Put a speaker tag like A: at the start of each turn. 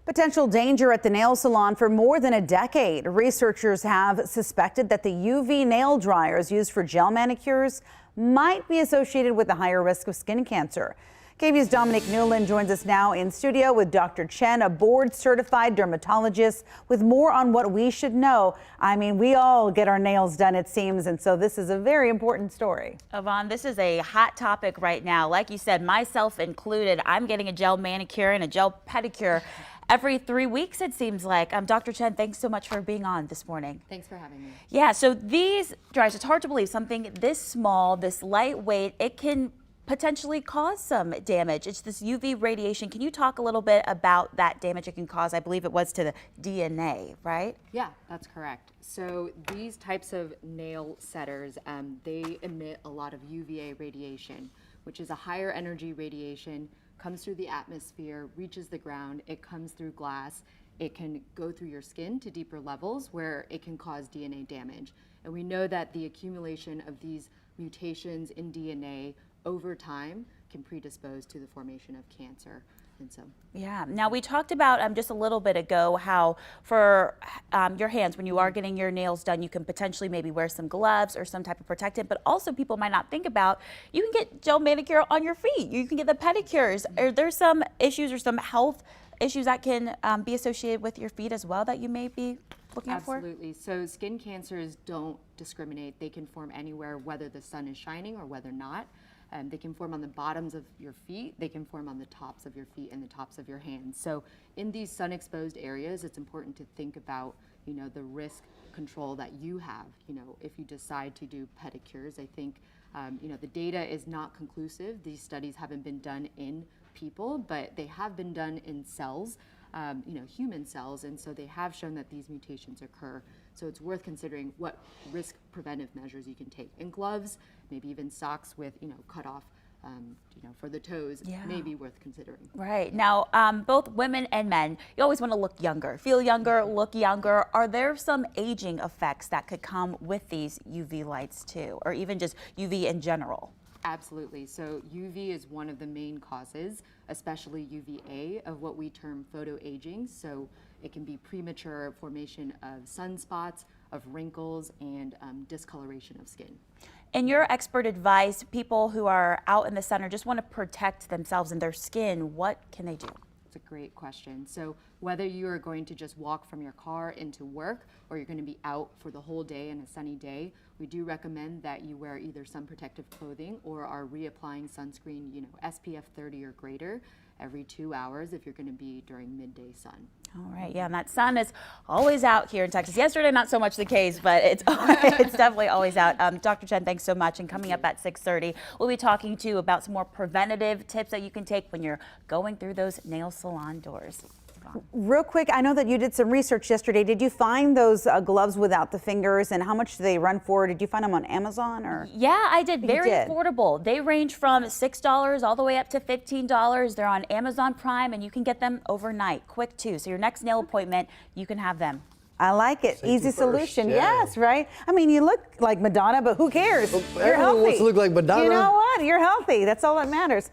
A: Potential danger at the nail salon for more than a decade. Researchers have suspected that the UV nail dryers used for gel manicures might be associated with a higher risk of skin cancer. KVUE's Dominic Newland joins us now in studio with Dr. Chen, a board-certified dermatologist, with more on what we should know. I mean, we all get our nails done, it seems, and so this is a very important story.
B: Yvonne, this is a hot topic right now. Like you said, myself included, I'm getting a gel manicure and a gel pedicure every 3 weeks, it seems like. Dr. Chen, thanks so much for being on this morning.
C: Thanks for having me.
B: Yeah, so these dryers, it's hard to believe something this small, this lightweight, it can potentially cause some damage. It's this UV radiation. Can you talk a little bit about that damage it can cause? I believe it was to the DNA, right?
C: Yeah, that's correct. So these types of nail setters, they emit a lot of UVA radiation, which is a higher energy radiation, comes through the atmosphere, reaches the ground, it comes through glass. It can go through your skin to deeper levels where it can cause DNA damage. And we know that the accumulation of these mutations in DNA over time can predispose to the formation of cancer. And so,
B: yeah. Now we talked about just a little bit ago how for your hands, when you are getting your nails done, you can potentially maybe wear some gloves or some type of protectant, but also people might not think about, you can get gel manicure on your feet. You can get the pedicures. Are there some issues or some health issues that can be associated with your feet as well that you may be looking out for?
C: absolutely. So skin cancers don't discriminate. They can form anywhere, whether the sun is shining or whether not. They can form on the bottoms of your feet, they can form on the tops of your feet and the tops of your hands. So in these sun-exposed areas, it's important to think about, the risk control that you have, if you decide to do pedicures. I think, the data is not conclusive. These studies haven't been done in people, but they have been done in cells, human cells, and so they have shown that these mutations occur. So it's worth considering what risk preventive measures you can take. And gloves, maybe even socks with, cut off, for the toes, may be worth considering.
B: Right. Now, both women and men, you always want to look younger, feel younger, look younger. Are there some aging effects that could come with these UV lights too, or even just UV in general?
C: Absolutely. So UV is one of the main causes, especially UVA, of what we term photoaging. So it can be premature formation of sunspots, of wrinkles, and discoloration of skin.
B: In your expert advice, people who are out in the sun or just want to protect themselves and their skin, what can they do?
C: It's a great question. So whether you are going to just walk from your car into work or you're going to be out for the whole day in a sunny day, we do recommend that you wear either sun protective clothing or are reapplying sunscreen, SPF 30 or greater every 2 hours if you're going to be during midday sun.
B: All right, yeah, and that sun is always out here in Texas. Yesterday, not so much the case, but it's definitely always out. Dr. Chen, thanks so much. And coming up at 6:30, we'll be talking to you about some more preventative tips that you can take when you're going through those nail salon doors.
A: Real quick, I know that you did some research yesterday. Did you find those gloves without the fingers, and how much do they run for? Did you find them on Amazon or?
B: Yeah, I did. Very affordable. They range from $6 all the way up to $15. They're on Amazon Prime, and you can get them overnight, quick too. So your next nail appointment, you can have them.
A: I like it.
D: Safety
A: Easy
D: first,
A: solution.
D: yeah.
A: Yes, right? I mean, you look like Madonna, but who cares? You're
D: Everyone
A: healthy.
D: wants to look like Madonna.
A: You know what? You're healthy. That's all that matters.